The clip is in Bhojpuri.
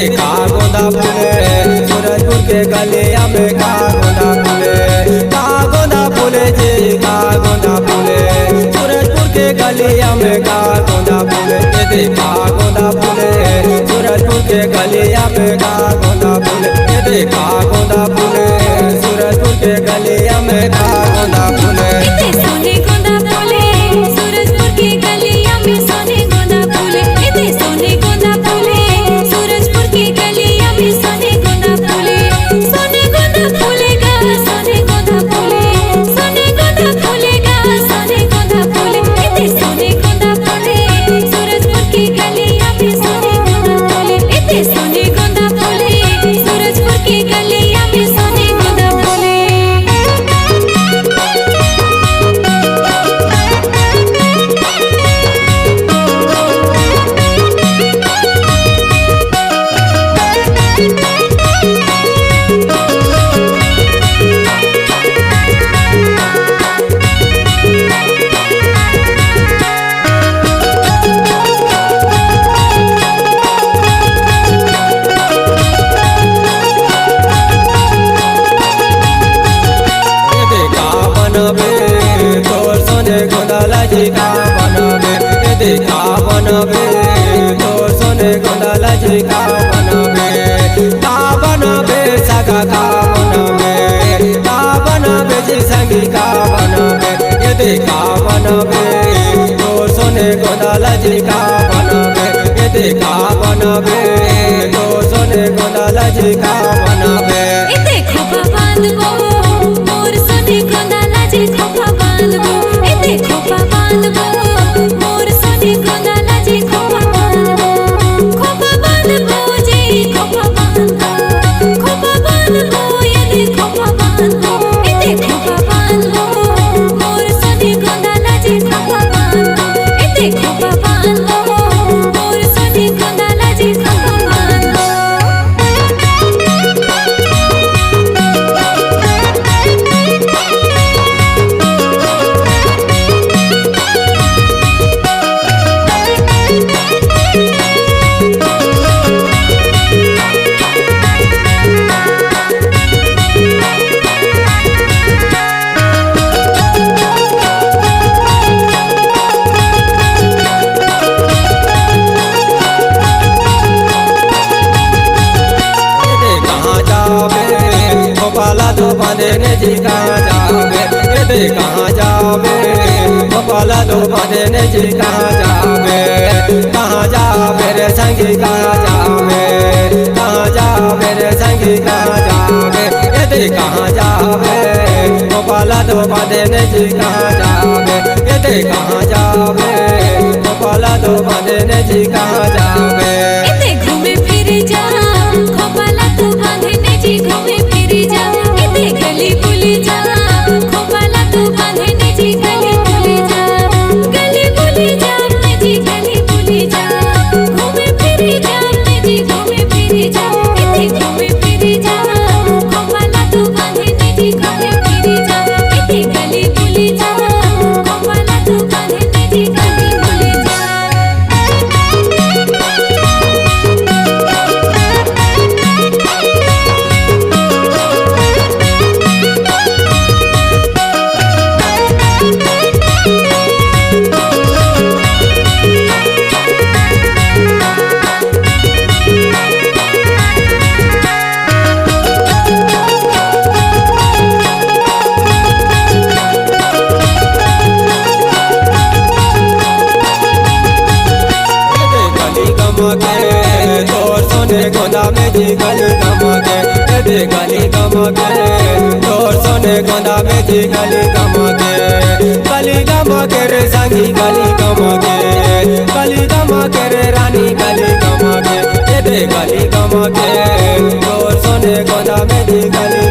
देखा गोंदा फूले सूरजपुर के गलिया में का गोंदा फूले जी का गोंदा फूले सूरजपुर के गलिया में का गोंदा फूले ये देखा गोंदा फूले सूरजपुर के गलिया में का गोंदा फूले ये देखा गोंदा फूले सूरजपुर के गलिया में का गोंदा फूले सोने गोंदा फूले सूरजपुर के गलिया में सोने गोंदा फूले सोने गोंदा फूले सूरजपुर के गलिया में सोने गोंदा फूले गा सोने गोंदा फूले गा सोने गोंदा फूले सोने गोंदा फूले सूरजपुर के गलिया में सोने गोंदा फूले सोने गोंदा फूले सूरजपुर के गलिया में सोने गोंदा फूले तोर सोने गोंदा जी का बनबे ये देखा बनबे तोर सोने गोंदा जी का बनबे सगा का बनबे जी संगी का बनबे ये देखा बनबे तोर सोने गोंदा जी का बनबे ये देखा बनबे तोर सोने गोंदा जी का बनबे देखो बांध गो मोर सोने गोंदा जी खोपा बांध गो देखो बांध गो मोर सोने गोंदा जी खोपा बांध गो जी खोपा बांध गो ये देखो बांध गो देखो बांध गो मोर सोने गोंदा जी खोपा बांध गो देखो बांध गो मोर सोने गोंदा जी खोपा बांध गो गोपाला तो बांधने जी कहाँ जावे ये कहाँ जावे गोपाला तो बांधने जी कहाँ जावे रे संगी कहाँ जावे रे संगी कहाँ जावे ये कहाँ जावे गोपाला तो बांधने जी कहाँ जावे ये कहाँ जावे गोपाला तो बांधने जी कहाँ जावे घूमे फिर जा गोपाला तो बांधने जी घूमे फिर जा गली बुली जा गोपाला तो बांधने जी गली बुली जा जी गली बुली जा घूमे फिर जा जी घूमे फिर जा घूमे फिर जा गोपाला तो बांधने जी घूमे फिर जा गली बुली जा गोपाला तो बांधने जी गली बुली जा तोर सोने गोंदा में जी गली गमके तोर सोने गोंदा में जी गली गमके रे संगी गली गमके रे रानी गली गमके ये गली गमके तोर सोने गोंदा में जी गली